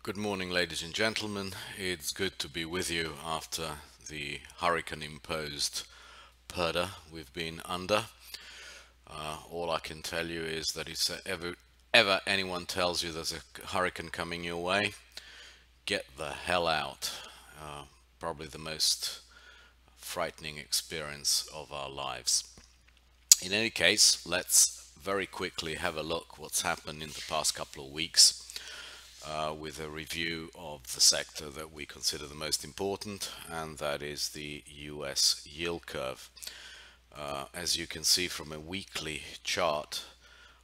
Good morning, ladies and gentlemen. It's good to be with you after the hurricane-imposed purdah we've been under. All I can tell you is that if ever anyone tells you there's a hurricane coming your way, get the hell out. Probably the most frightening experience of our lives. In any case, let's very quickly have a look what's happened in the past couple of weeks with a review of the sector that we consider the most important, and that is the US yield curve. As you can see from a weekly chart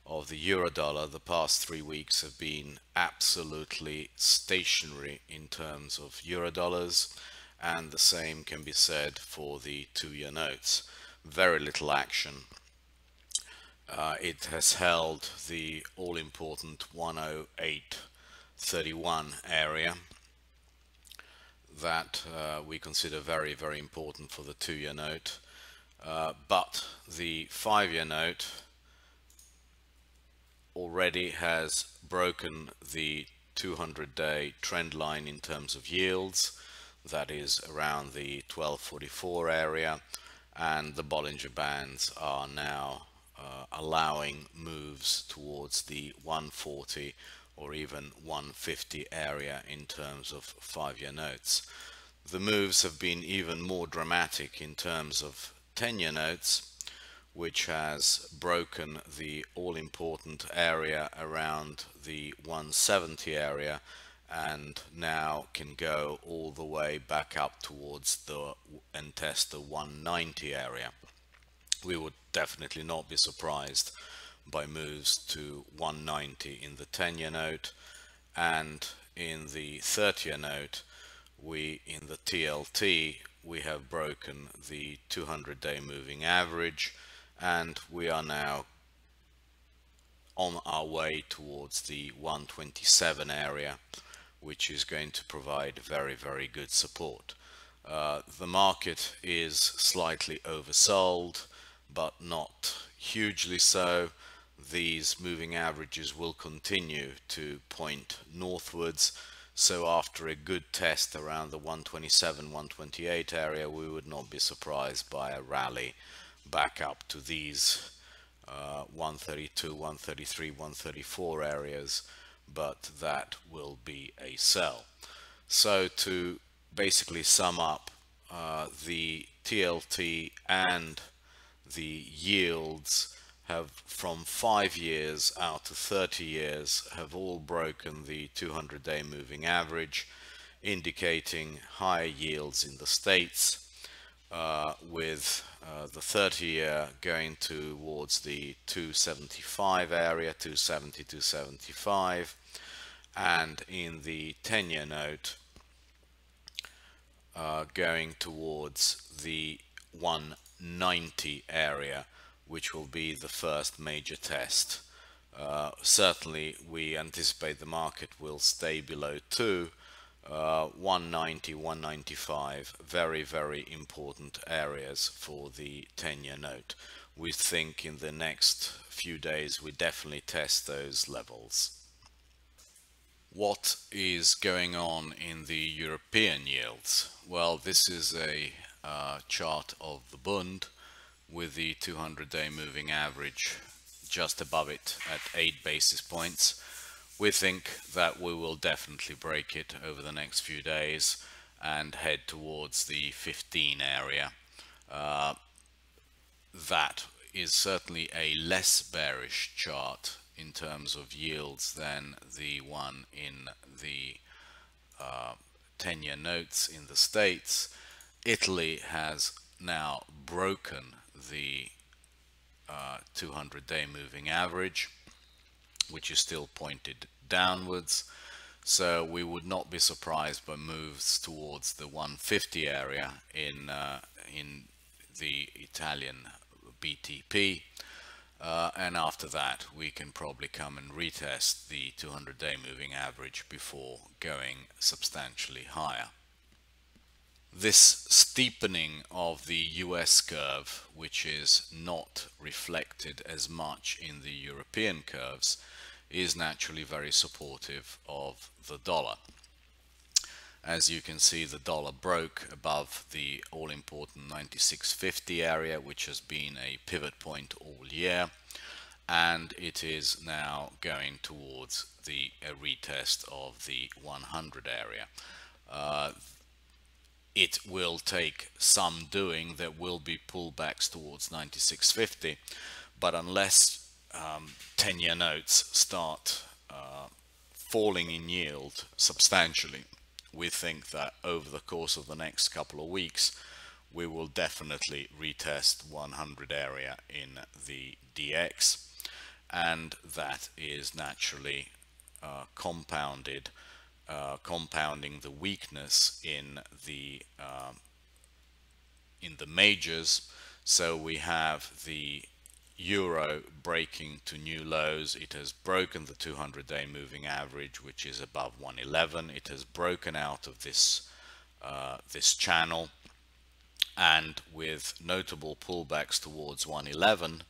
of the euro dollar, the past 3 weeks have been absolutely stationary in terms of euro dollars, and the same can be said for the 2-year notes. Very little action. It has held the all-important 108.31 area that we consider very, very important for the 2-year note. But the 5-year note already has broken the 200-day trend line in terms of yields. That is around the 1244 area, and the Bollinger Bands are now allowing moves towards the 140 or even 150 area in terms of 5-year notes. The moves have been even more dramatic in terms of 10-year notes, which has broken the all-important area around the 170 area and now can go all the way back up towards and test the 190 area. We would definitely not be surprised by moves to 190 in the 10-year note, and in the 30-year note, in the TLT, we have broken the 200-day moving average, and we are now on our way towards the 127 area, which is going to provide very, very good support. The market is slightly oversold, but not hugely so. These moving averages will continue to point northwards. So after a good test around the 127, 128 area, we would not be surprised by a rally back up to these 132, 133, 134 areas, but that will be a sell. So to basically sum up, the TLT and the yields have, from 5 years out to 30 years, have all broken the 200-day moving average, indicating higher yields in the States, with the 30-year going towards the 275 area, 270, 275, and in the 10-year note going towards the 190 area, which will be the first major test. Certainly we anticipate the market will stay below 2, 190, 195, very, very important areas for the 10-year note. We think in the next few days we definitely test those levels. What is going on in the European yields? Well, this is a chart of the Bund with the 200-day moving average just above it at 8 basis points. We think that we will definitely break it over the next few days and head towards the 15 area. That is certainly a less bearish chart in terms of yields than the one in the 10-year notes in the States. Italy has now broken the 200-day moving average, which is still pointed downwards. So we would not be surprised by moves towards the 150 area in the Italian BTP. And after that, we can probably come and retest the 200-day moving average before going substantially higher. This steepening of the US curve, which is not reflected as much in the European curves, is naturally very supportive of the dollar. As you can see, the dollar broke above the all-important 96.50 area, which has been a pivot point all year, and it is now going towards the retest of the 100 area. It will take some doing. There will be pullbacks towards 96.50, but unless 10-year notes start falling in yield substantially, we think that over the course of the next couple of weeks, we will definitely retest 100 area in the DX, and that is naturally compounding the weakness in the majors. So we have the euro breaking to new lows. It has broken the 200-day moving average, which is above 111. It has broken out of this channel, and with notable pullbacks towards 111.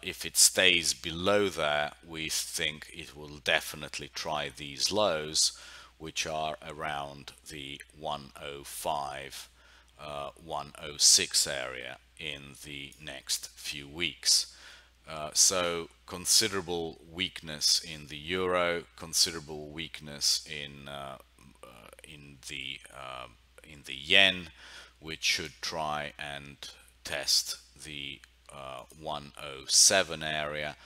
If it stays below there, we think it will definitely try these lows, which are around the 105, 106 area in the next few weeks. So considerable weakness in the euro, considerable weakness in the yen, which should try and test the 107 area,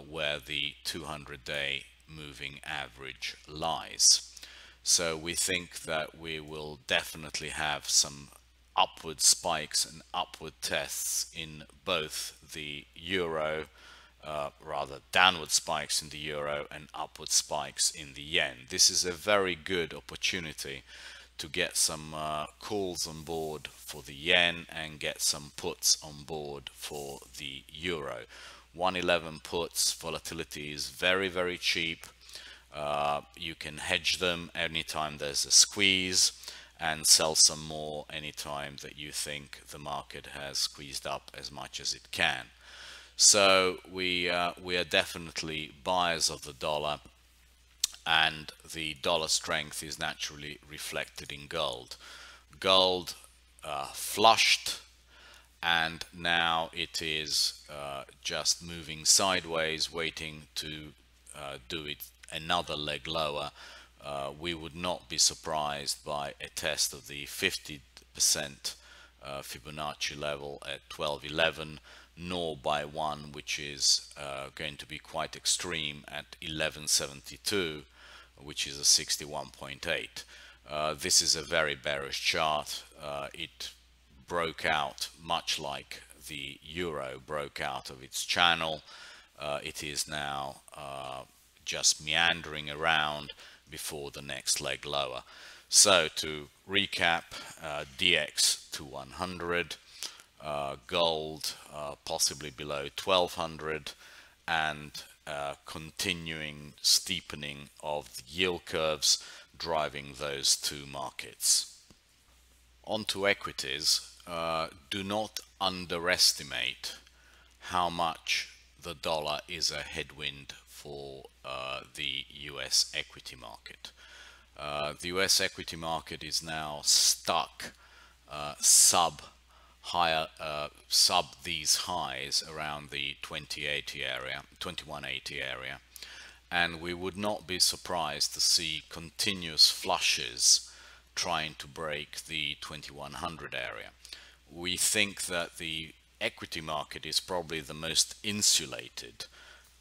where the 200-day moving average lies. So we think that we will definitely have some upward spikes and upward tests in both the euro, rather downward spikes in the euro and upward spikes in the yen. This is a very good opportunity to get some calls on board for the yen and get some puts on board for the euro. 111 puts, volatility is very, very cheap. You can hedge them anytime there's a squeeze and sell some more anytime that you think the market has squeezed up as much as it can. So we are definitely buyers of the dollar, and the dollar strength is naturally reflected in gold. Gold flushed, and now it is just moving sideways, waiting to do it another leg lower. We would not be surprised by a test of the 50% Fibonacci level at 1211, nor by one which is going to be quite extreme at 1172, which is a 61.8. This is a very bearish chart. It broke out much like the euro broke out of its channel. It is now just meandering around before the next leg lower. So to recap, DX to 100, gold possibly below 1200, and continuing steepening of the yield curves driving those two markets. On to equities. Do not underestimate how much the dollar is a headwind for the US equity market. The US equity market is now stuck sub these highs around the 2080 area, 2180 area, and we would not be surprised to see continuous flushes trying to break the 2100 area. We think that the equity market is probably the most insulated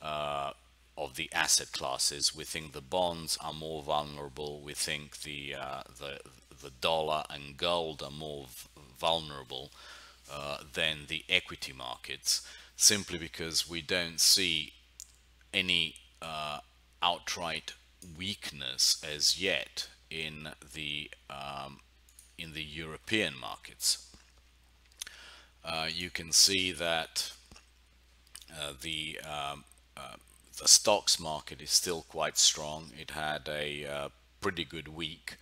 of the asset classes. We think the bonds are more vulnerable. We think the dollar and gold are more vulnerable than the equity markets, simply because we don't see any outright weakness as yet in the European markets. You can see that the stocks market is still quite strong. It had a pretty good week.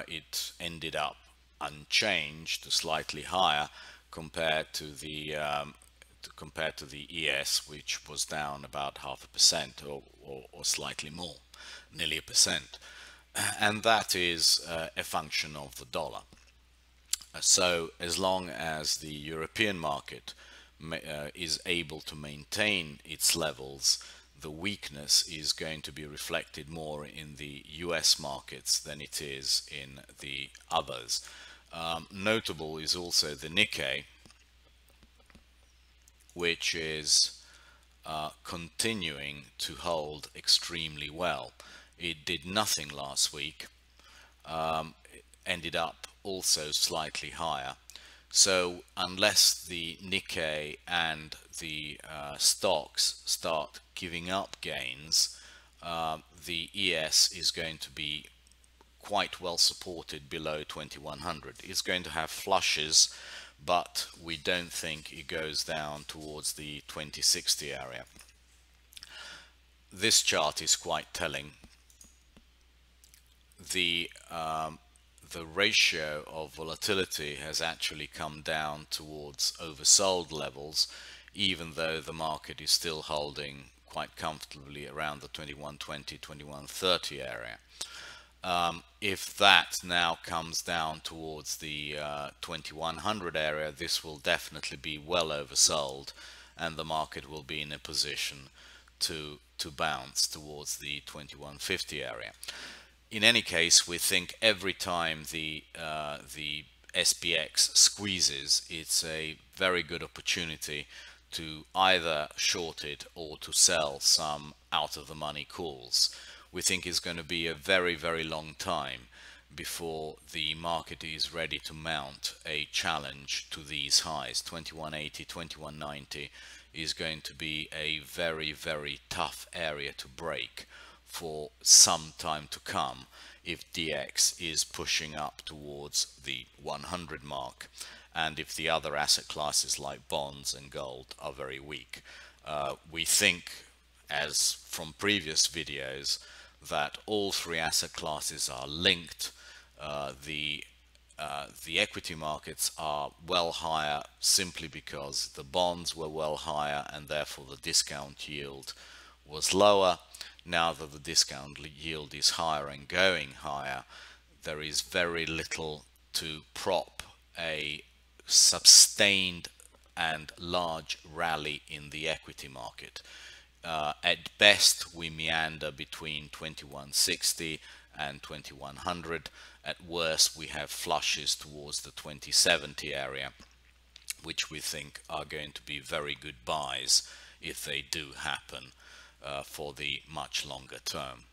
It ended up unchanged to slightly higher compared to the compared to the ES, which was down about 0.5% or slightly more, nearly a percent. And that is a function of the dollar. So as long as the European market is able to maintain its levels, the weakness is going to be reflected more in the US markets than it is in the others. Notable is also the Nikkei, which is continuing to hold extremely well. It did nothing last week, ended up also slightly higher. So unless the Nikkei and the stocks start giving up gains, the ES is going to be quite well supported below 2100. It's going to have flushes, but we don't think it goes down towards the 2060 area. This chart is quite telling. The ratio of volatility has actually come down towards oversold levels, even though the market is still holding quite comfortably around the 2120, 2130 area. If that now comes down towards the 2100 area, this will definitely be well oversold, and the market will be in a position to bounce towards the 2150 area. In any case, we think every time the SPX squeezes, it's a very good opportunity to either short it or to sell some out of the money calls. We think it's going to be a very, very long time before the market is ready to mount a challenge to these highs. 2180, 2190 is going to be a very, very tough area to break for some time to come if DX is pushing up towards the 100 mark, and if the other asset classes like bonds and gold are very weak. We think, as from previous videos, that all three asset classes are linked. The equity markets are well higher simply because the bonds were well higher, and therefore the discount yield was lower. Now that the discount yield is higher and going higher, there is very little to prop a sustained and large rally in the equity market. At best, we meander between 2160 and 2100. At worst, we have flushes towards the 2070 area, which we think are going to be very good buys if they do happen for the much longer term.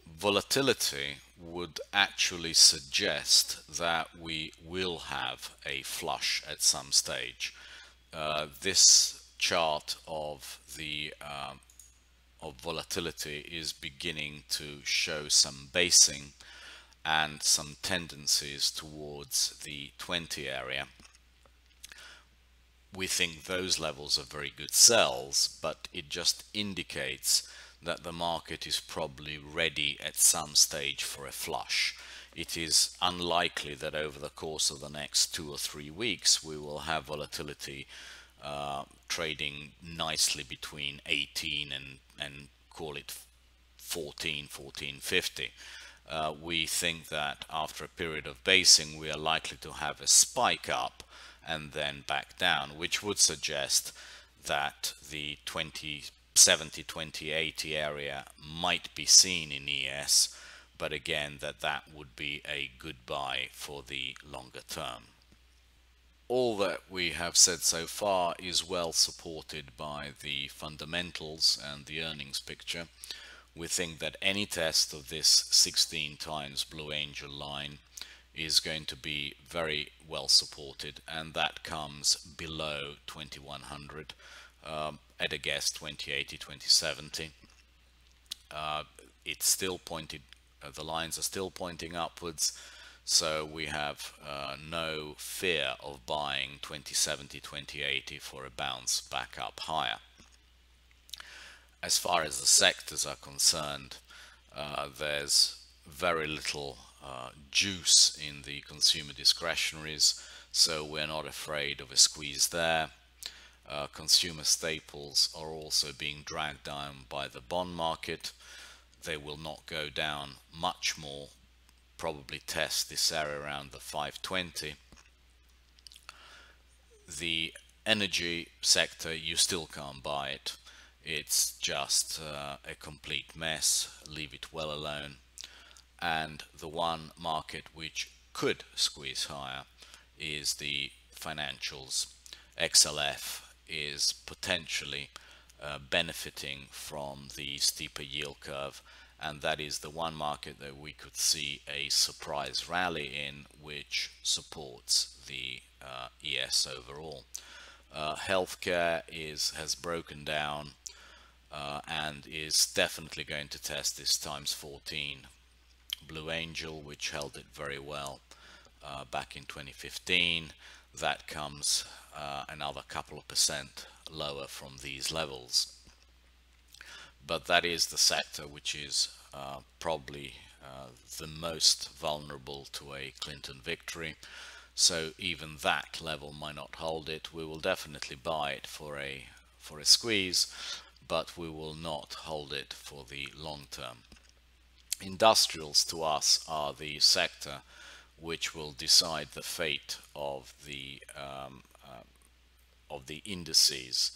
Volatility would actually suggest that we will have a flush at some stage. This chart of the of volatility is beginning to show some basing and some tendencies towards the 20 area. We think those levels are very good sells, but it just indicates that the market is probably ready at some stage for a flush. It is unlikely that over the course of the next 2 or 3 weeks we will have volatility trading nicely between 18 and call it 1450. We think that after a period of basing we are likely to have a spike up and then back down, which would suggest that the 2070, 2080 area might be seen in ES, but again that would be a good buy for the longer term. All that we have said so far is well supported by the fundamentals and the earnings picture. We think that any test of this 16 times Blue Angel line is going to be very well supported, and that comes below 2100 at a guess 2080, 2070. It's still pointed, the lines are still pointing upwards, so we have no fear of buying 2070, 2080 for a bounce back up higher. As far as the sectors are concerned, there's very little juice in the consumer discretionaries, so we're not afraid of a squeeze there. Consumer staples are also being dragged down by the bond market. They will not go down much more, probably test this area around the 520. The energy sector, you still can't buy it. It's just a complete mess. Leave it well alone. And the one market which could squeeze higher is the financials. XLF is potentially benefiting from the steeper yield curve, and that is the one market that we could see a surprise rally in, which supports the ES overall. Healthcare has broken down and is definitely going to test this times 14. Blue Angel, which held it very well back in 2015, that comes another couple of percent lower from these levels. But that is the sector which is probably the most vulnerable to a Clinton victory. So even that level might not hold it. We will definitely buy it for a squeeze, but we will not hold it for the long term. Industrials to us are the sector which will decide the fate of the indices.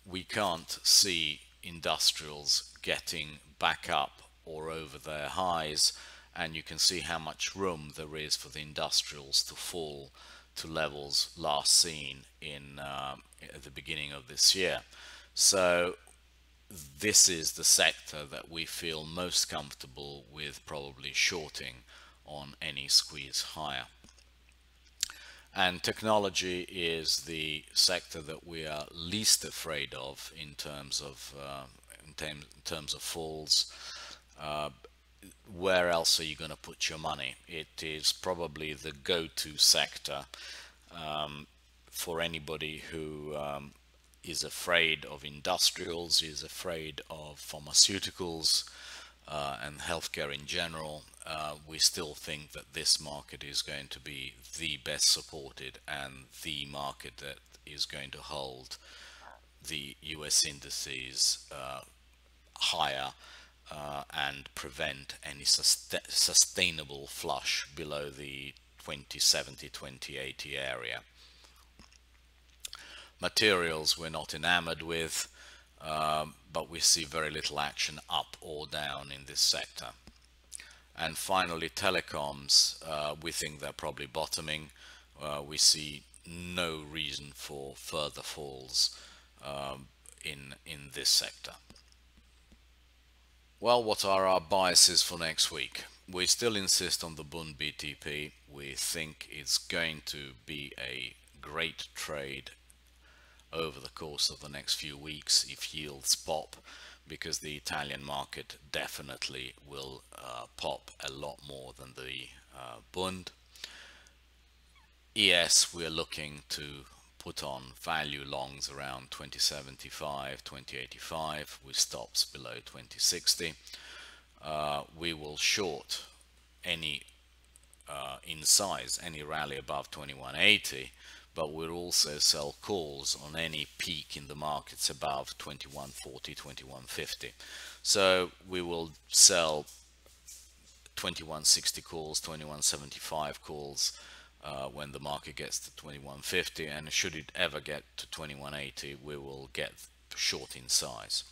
We can't see industrials getting back up or over their highs, and you can see how much room there is for the industrials to fall to levels last seen in at the beginning of this year. So this is the sector that we feel most comfortable with probably shorting on any squeeze higher. And technology is the sector that we are least afraid of in terms of falls. Where else are you going to put your money? It is probably the go-to sector for anybody who is afraid of industrials, is afraid of pharmaceuticals and healthcare in general. We still think that this market is going to be the best supported and the market that is going to hold the US indices higher and prevent any sustainable flush below the 2070, 2080 area. Materials we're not enamored with, but we see very little action up or down in this sector. And finally, telecoms, we think they're probably bottoming. We see no reason for further falls in this sector. Well, what are our biases for next week? We still insist on the Bund BTP. We think it's going to be a great trade over the course of the next few weeks if yields pop, because the Italian market definitely will pop a lot more than the Bund. ES, we're looking to put on value longs around 2075, 2085 with stops below 2060. We will short any in size, any rally above 2180, but we'll also sell calls on any peak in the markets above 2140, 2150. So we will sell 2160 calls, 2175 calls when the market gets to 2150, and should it ever get to 2180, we will get short in size.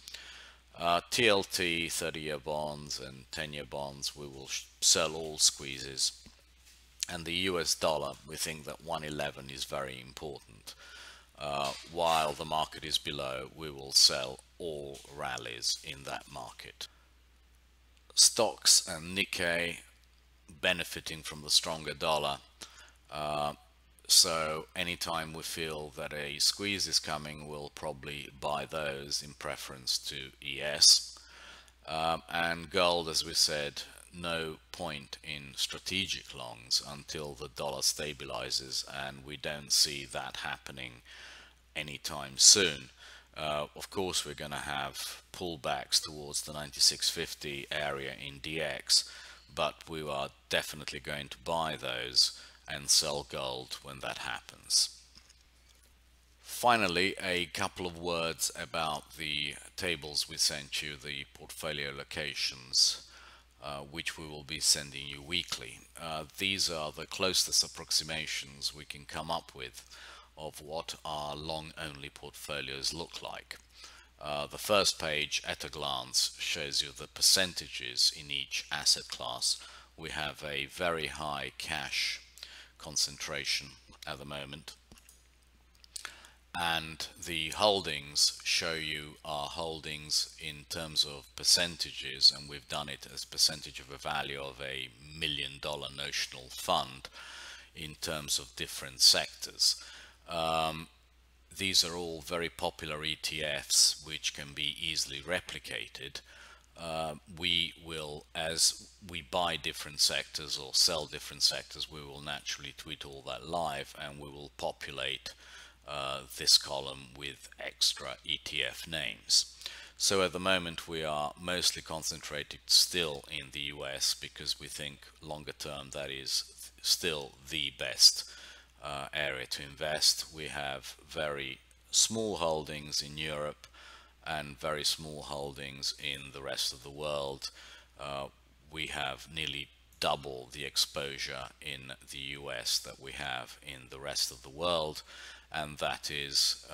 TLT, 30-year bonds and 10-year bonds, we will sell all squeezes. And the US dollar, we think that 111 is very important. While the market is below, we will sell all rallies in that market. Stocks and Nikkei benefiting from the stronger dollar. So anytime we feel that a squeeze is coming, we'll probably buy those in preference to ES. And gold, as we said, no point in strategic longs until the dollar stabilizes, and we don't see that happening anytime soon. Of course, we're going to have pullbacks towards the 9650 area in DX, but we are definitely going to buy those and sell gold when that happens. Finally, a couple of words about the tables we sent you, the portfolio locations, which we will be sending you weekly. These are the closest approximations we can come up with of what our long-only portfolios look like. The first page at a glance shows you the percentages in each asset class. We have a very high cash concentration at the moment, and the holdings show you our holdings in terms of percentages, and we've done it as percentage of a value of $1 million notional fund in terms of different sectors. These are all very popular ETFs which can be easily replicated. We will, as we buy different sectors or sell different sectors, we will naturally tweet all that live, and we will populate this column with extra ETF names. So at the moment we are mostly concentrated still in the US, because we think longer term that is still the best area to invest. We have very small holdings in Europe and very small holdings in the rest of the world. We have nearly double the exposure in the US that we have in the rest of the world, and that is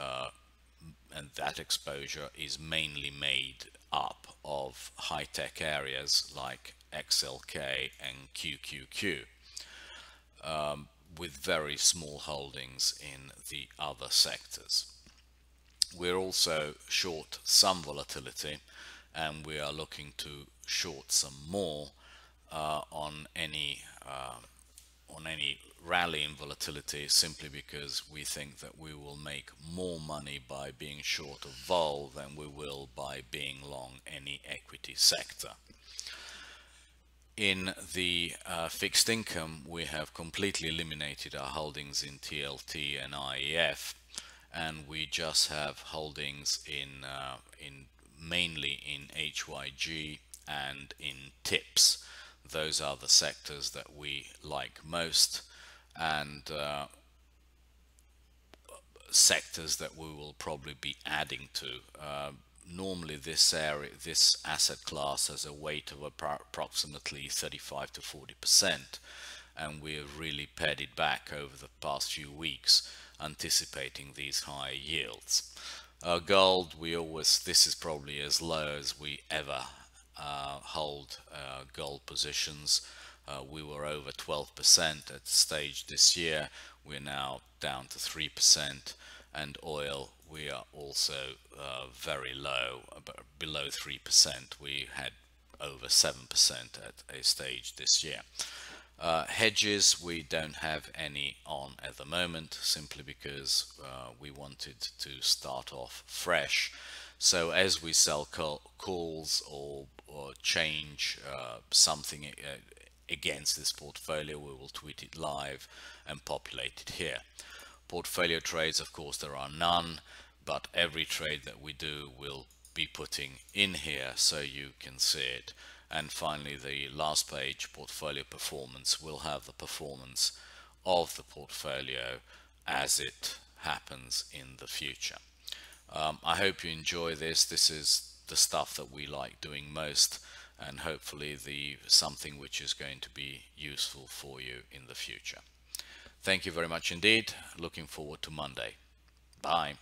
that exposure is mainly made up of high-tech areas like XLK and QQQ, with very small holdings in the other sectors. We're also short some volatility, and we are looking to short some more on any rally in volatility, simply because we think that we will make more money by being short of vol than we will by being long any equity sector. In the fixed income, we have completely eliminated our holdings in TLT and IEF, and we just have holdings in mainly in HYG and in TIPS. Those are the sectors that we like most, and sectors that we will probably be adding to. Normally this asset class has a weight of approximately 35 to 40%, and we have really pared it back over the past few weeks, anticipating these high yields. Gold, this is probably as low as we ever hold gold positions. We were over 12% at stage this year. We're now down to 3%, and oil, we are also very low, below 3%. We had over 7% at a stage this year. Hedges, we don't have any on at the moment, simply because we wanted to start off fresh. So as we sell calls or change something against this portfolio, we will tweet it live and populate it here. Portfolio trades, of course, there are none, but every trade that we do will be putting in here so you can see it. And finally, the last page, portfolio performance, will have the performance of the portfolio as it happens in the future. I hope you enjoy this. This is the stuff that we like doing most, and hopefully something which is going to be useful for you in the future. Thank you very much indeed. Looking forward to Monday. Bye.